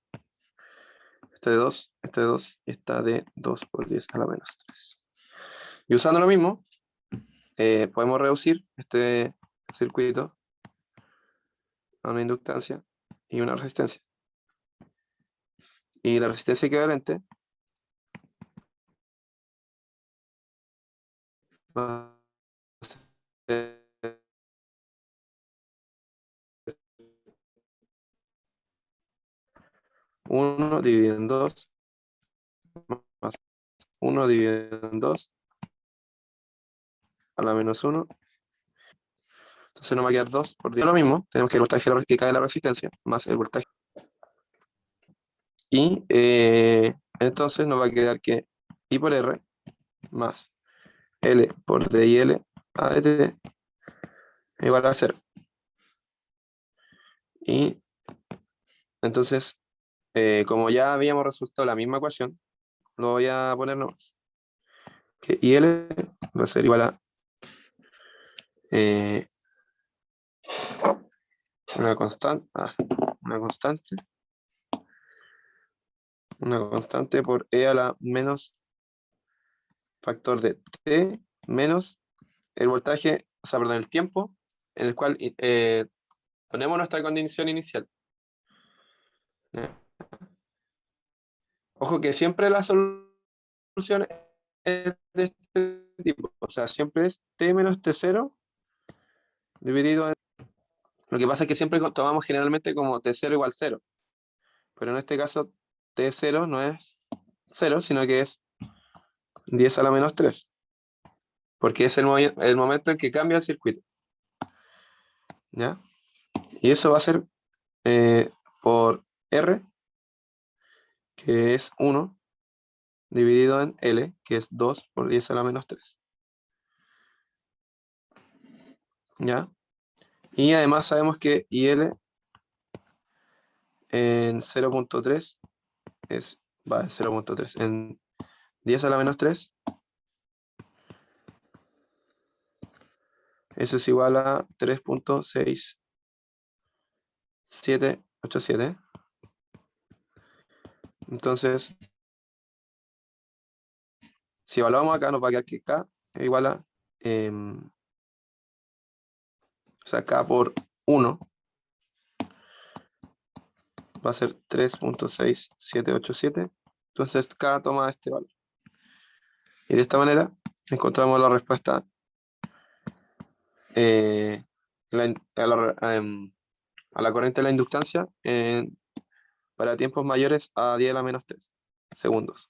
Este de 2, este de 2 y esta de 2 por 10 a la menos 3. Y usando lo mismo, podemos reducir este circuito a una inductancia y una resistencia. Y la resistencia equivalente va a ser 1 dividido en 2 más 1 dividido en 2 a la menos 1. Entonces nos va a quedar 2 por 10. Lo mismo, tenemos que el voltaje que cae de la resistencia más el voltaje. Y entonces nos va a quedar que I por R más L por D y L a dt igual a 0. Y entonces, como ya habíamos resuelto la misma ecuación, lo voy a poner nomás. Que IL va a ser igual a eh, una constante, una constante por E a la menos factor de T menos el voltaje, o sea, perdón, el tiempo en el cual ponemos nuestra condición inicial. ¿Ya? Ojo que siempre la solución es de este tipo, o sea, siempre es T menos T0 dividido en... Lo que pasa es que siempre tomamos generalmente como T0 igual 0, pero en este caso T0 no es 0, sino que es 10 a la menos 3, porque es el momento en que cambia el circuito. ¿Ya? Y eso va a ser por R que es 1, dividido en L, que es 2 por 10 a la menos 3. ¿Ya? Y además sabemos que IL en 0.3 va en 0.3, en 10 a la menos 3, eso es igual a 3.6787. Entonces, si evaluamos acá, nos va a quedar que K es igual a, o sea, K por 1 va a ser 3.6787. Entonces, K toma este valor. Y de esta manera encontramos la respuesta a la corriente de la inductancia para tiempos mayores a 10 a la menos 3 segundos.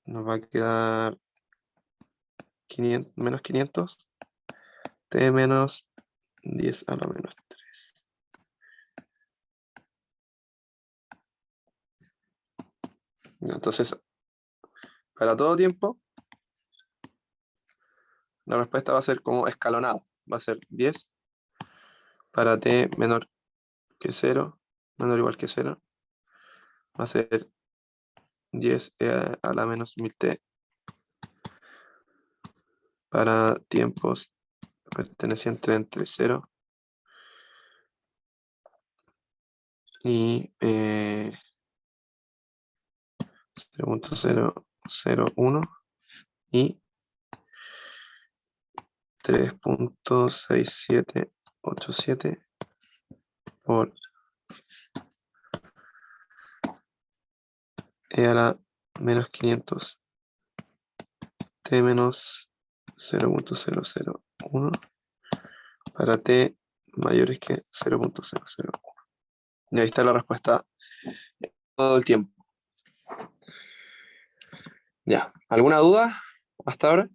Nos va a quedar 500, menos 500, t menos 10 a la menos 3. Entonces, para todo tiempo, la respuesta va a ser como escalonada. Va a ser 10 para t menor que 0, menor o igual que 0. Va a ser 10 a la menos 1000t para tiempos pertenecientes entre 0 y 0.001 y 3.6787 por e a la menos 500 t menos 0.001 para t mayores que 0.001. Y ahí está la respuesta todo el tiempo. Ya, ¿alguna duda hasta ahora?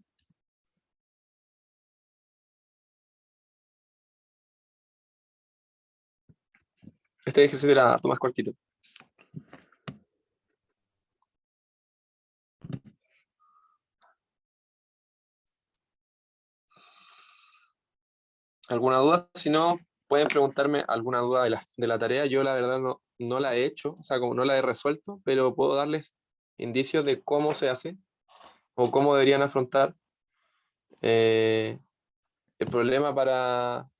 Este ejercicio era harto más cortito. ¿Alguna duda? Si no, pueden preguntarme alguna duda de la tarea. Yo la verdad no la he hecho, o sea, como no la he resuelto, pero puedo darles indicios de cómo se hace o cómo deberían afrontar eh, el problema para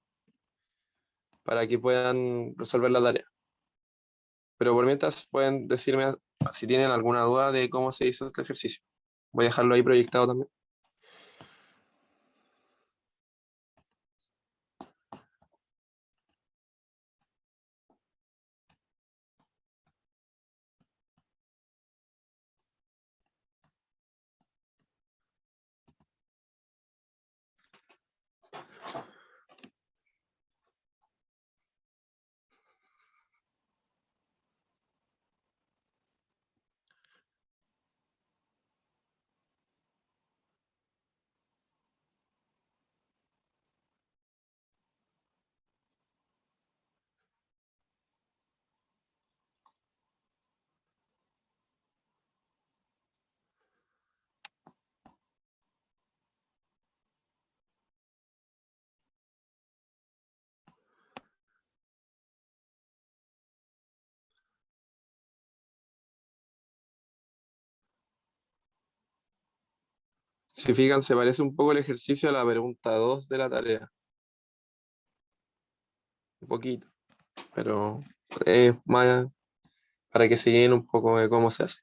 que puedan resolver la tarea. Pero por mientras pueden decirme si tienen alguna duda de cómo se hizo este ejercicio. Voy a dejarlo ahí proyectado también. Si fijan, se parece un poco el ejercicio a la pregunta 2 de la tarea. Un poquito, pero es más para que se llenen un poco de cómo se hace.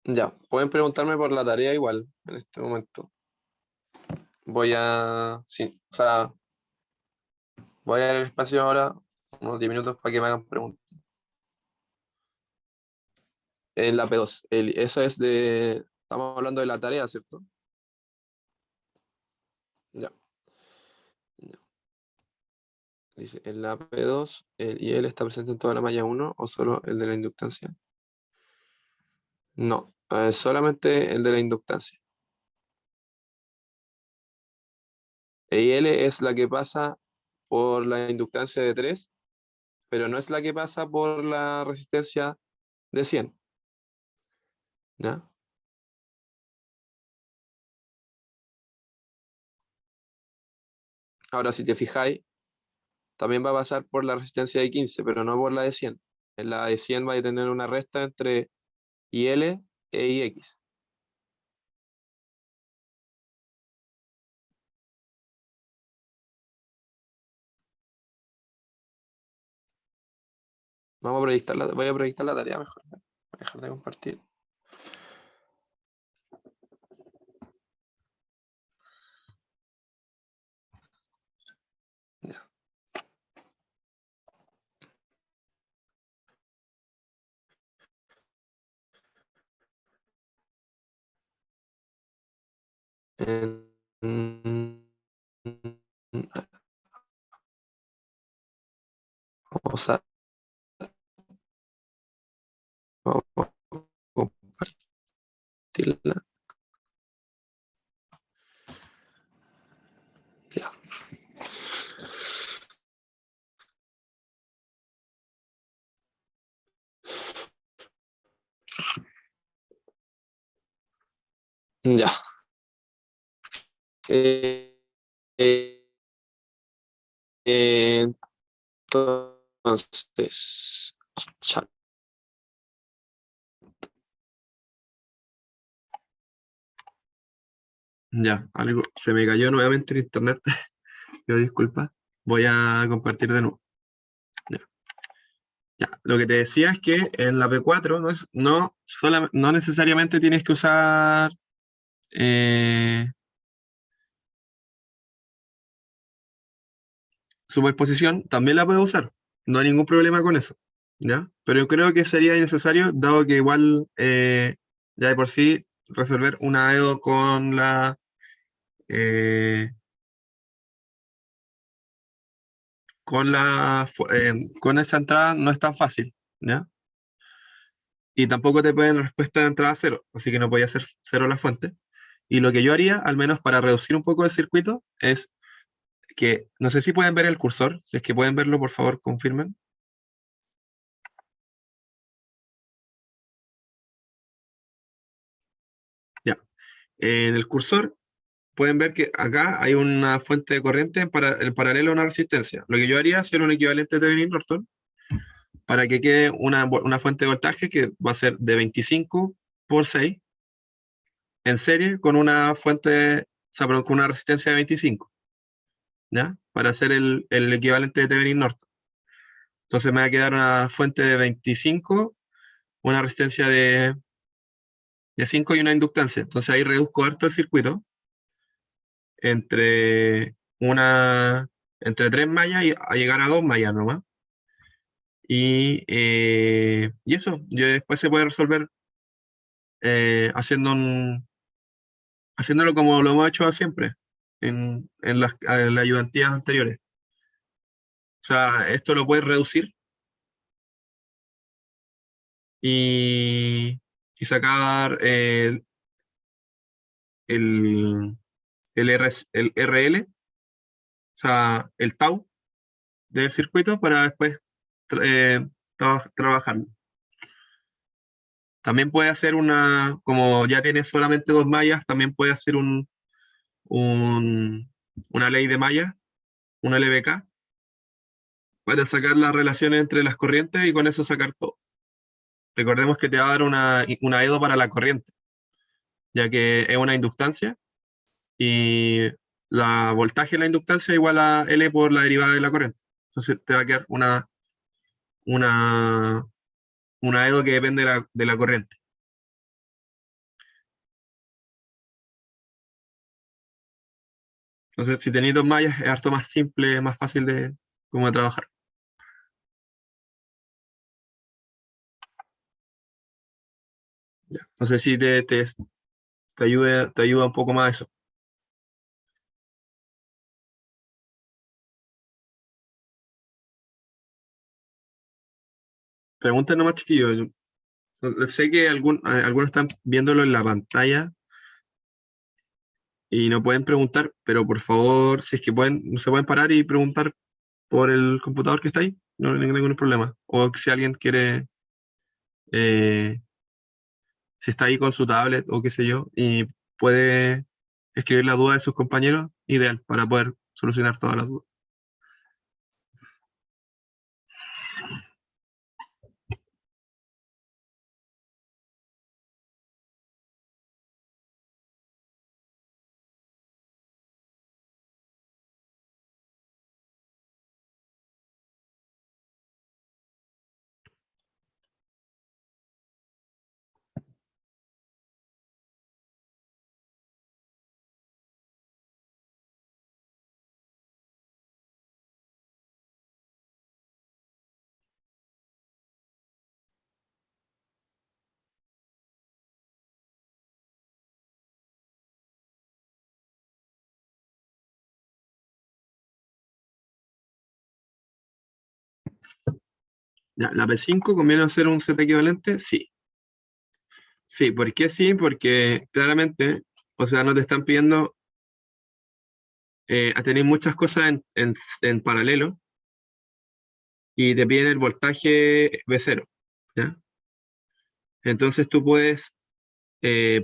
Ya, pueden preguntarme por la tarea igual en este momento. Sí, o sea, voy a dar el espacio ahora, unos 10 minutos para que me hagan preguntas. En la P2, eso es estamos hablando de la tarea, ¿cierto? Ya, ya. Dice, en la P2, el IL está presente en toda la malla 1 o solo el de la inductancia. No, solamente el de la inductancia. IL es la que pasa por la inductancia de 3, pero no es la que pasa por la resistencia de 100. ¿Ya? Ahora, si te fijáis, también va a pasar por la resistencia de 15, pero no por la de 100. En la de 100 va a tener una resta entre IL e IX. Voy a proyectar la tarea mejor. Voy a dejar de compartir. Ya. En- Vamos a, vamos a compartirla. Ya. Ya. Eh, eh, entonces, chat. Ya, algo se me cayó nuevamente el internet. Pido disculpas. Voy a compartir de nuevo. Ya. Ya, lo que te decía es que en la P4 no necesariamente tienes que usar eh, superposición, también la puedes usar. No hay ningún problema con eso. ¿Ya? Pero yo creo que sería necesario, dado que igual ya de por sí resolver una EDO eh, con esa entrada no es tan fácil. ¿Ya? Y tampoco te pueden respuesta de entrada cero, así que no podía ser cero la fuente. Y lo que yo haría, al menos para reducir un poco el circuito, es que no sé si pueden ver el cursor. Si es que pueden verlo, por favor, confirmen. Ya. En el cursor pueden ver que acá hay una fuente de corriente en paralelo a una resistencia. Lo que yo haría es hacer un equivalente de Thevenin-Norton para que quede una fuente de voltaje que va a ser de 25 por 6 en serie con una fuente, o sea, perdón, con una resistencia de 25, ¿ya? Para hacer el equivalente de Thevenin-Norton. Entonces me va a quedar una fuente de 25, una resistencia de 5 y una inductancia. Entonces ahí reduzco harto el circuito entre entre 3 mallas y a llegar a 2 mallas nomás. Y eso, yo después se puede resolver eh, haciendo haciéndolo como lo hemos hecho siempre en las ayudantías anteriores. O sea, esto lo puedes reducir y, y sacar el, el RL, o sea, el tau del circuito para después trabajarlo. También puede hacer como ya tienes solamente 2 mallas, también puede hacer un- una ley de mallas, una LBK, para sacar las relaciones entre las corrientes y con eso sacar todo. Recordemos que te va a dar una EDO para la corriente, ya que es una inductancia y la voltaje de la inductancia es igual a L por la derivada de la corriente. Entonces te va a quedar una EDO que depende de la corriente. Entonces, si tenéis dos mallas, es harto más simple, más fácil de, como de trabajar. Ya. No sé si te ayuda un poco más eso. Pregunta nomás, chiquillos. Sé que algunos están viéndolo en la pantalla y no pueden preguntar, pero por favor, si es que pueden, no se pueden parar y preguntar por el computador que está ahí, no hay ningún problema. O si alguien quiere, eh, si está ahí con su tablet o qué sé yo, y puede escribir la duda de sus compañeros, ideal, para poder solucionar todas las dudas. Ya, la P5 conviene hacer un Z equivalente, sí. Sí, ¿por qué sí? Porque claramente, o sea, no te están pidiendo a tener muchas cosas en paralelo y te piden el voltaje V0, ¿ya? Entonces tú puedes, en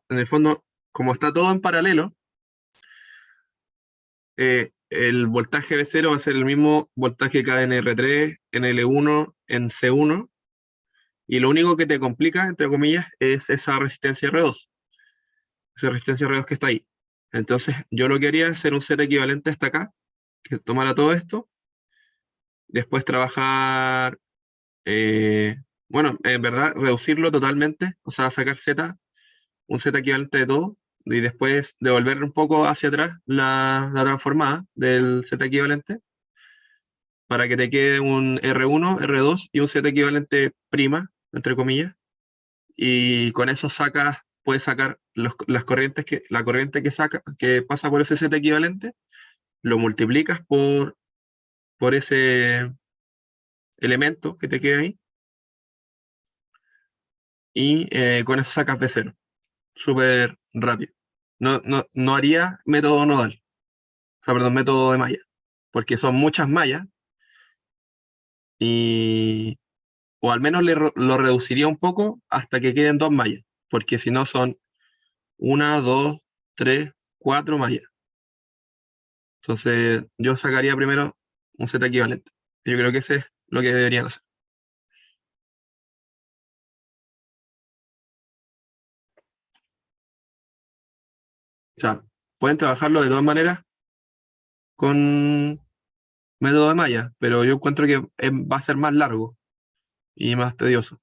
el fondo, como está todo en paralelo, el voltaje V0 va a ser el mismo voltaje que en R3, en L1, en C1, y lo único que te complica, entre comillas, es esa resistencia R2, esa resistencia R2 que está ahí. Entonces, yo lo que haría es hacer un Z equivalente hasta acá, que tomara todo esto, después trabajar, eh, bueno, en verdad, reducirlo totalmente, o sea, sacar Z, un Z equivalente de todo, y después devolver un poco hacia atrás la transformada del Z equivalente, para que te quede un R1, R2 y un Z equivalente prima, entre comillas, y con eso puedes sacar las corrientes la corriente que pasa por ese Z equivalente, lo multiplicas por ese elemento que te queda ahí, y con eso sacas de cero, súper rápido. No haría método nodal, o sea, perdón, método de malla, porque son muchas mallas, y, o al menos lo reduciría un poco hasta que queden dos mallas, porque si no son una, dos, tres, cuatro mallas. Entonces yo sacaría primero un Z equivalente. Yo creo que ese es lo que deberían hacer. O sea, pueden trabajarlo de todas maneras con método de malla, pero yo encuentro que va a ser más largo y más tedioso,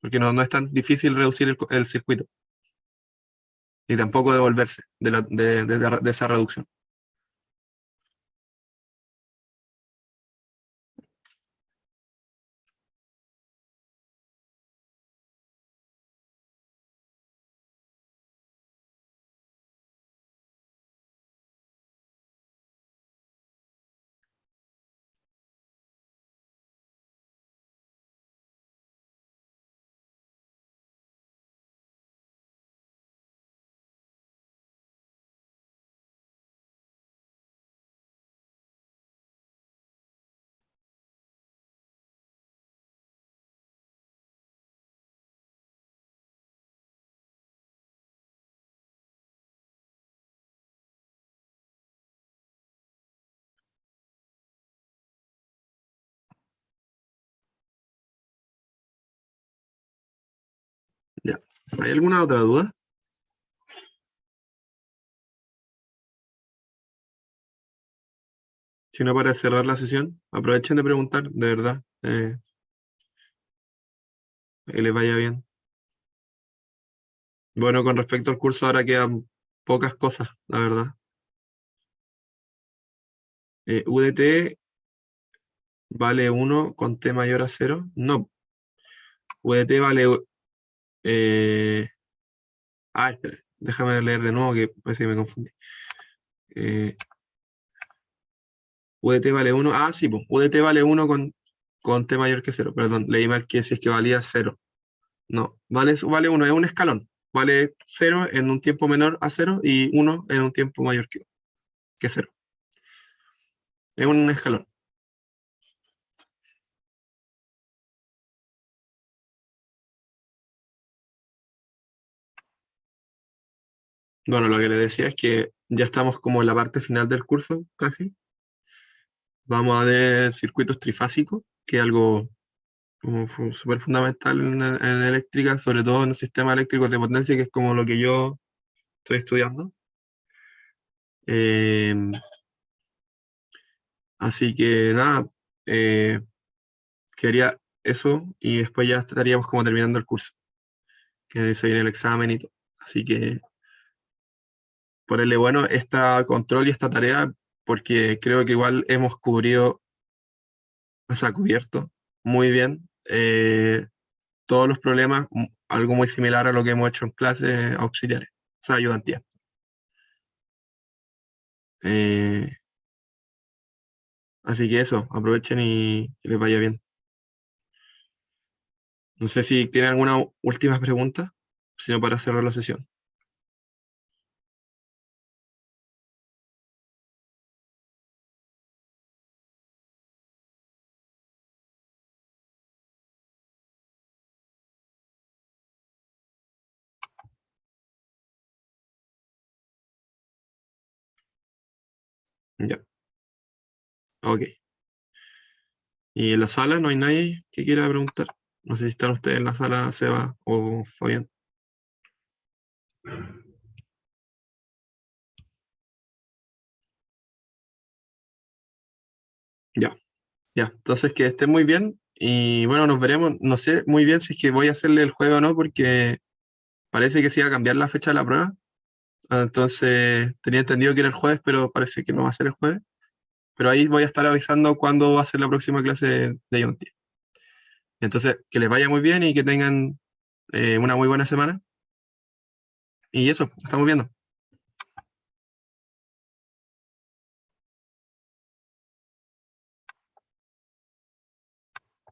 porque no es tan difícil reducir el circuito y tampoco devolverse de esa reducción. Ya. ¿Hay alguna otra duda? Si no, para cerrar la sesión, aprovechen de preguntar, de verdad, que les vaya bien. Bueno, con respecto al curso, ahora quedan pocas cosas, la verdad. UDT vale 1 con t mayor a 0. No. UDT vale... espera. Déjame leer de nuevo que parece que me confundí. UDT vale 1. Sí, pues. UDT vale 1 con t mayor que 0. Perdón, leí mal que si es que valía 0. No, vale 1, es un escalón. Vale 0 en un tiempo menor a 0 y 1 en un tiempo mayor que 0. Es un escalón. Bueno, lo que le decía es que ya estamos como en la parte final del curso, casi. Vamos a ver circuitos trifásicos, que es algo como súper fundamental en eléctrica, sobre todo en sistemas eléctricos de potencia, que es como lo que yo estoy estudiando. Eh, Así que nada, quería eso y después ya estaríamos como terminando el curso, que se viene el examen y todo. Así que ponerle bueno esta control y esta tarea, porque creo que igual hemos cubierto muy bien todos los problemas, algo muy similar a lo que hemos hecho en clases auxiliares, o sea, ayudantías. Eh, Así que eso, aprovechen y que les vaya bien. No sé si tienen alguna última pregunta, sino para cerrar la sesión. Ya, ok. ¿Y en la sala no hay nadie que quiera preguntar? No sé si están ustedes en la sala, Seba o Fabián. Ya, ya. Entonces que estén muy bien y bueno, nos veremos. No sé muy bien si es que voy a hacerle el juego o no, porque parece que se iba a cambiar la fecha de la prueba. Entonces tenía entendido que era el jueves, pero parece que no va a ser el jueves. Pero ahí voy a estar avisando cuándo va a ser la próxima clase de Ionti. Entonces, que les vaya muy bien y que tengan una muy buena semana. Y eso, estamos viendo.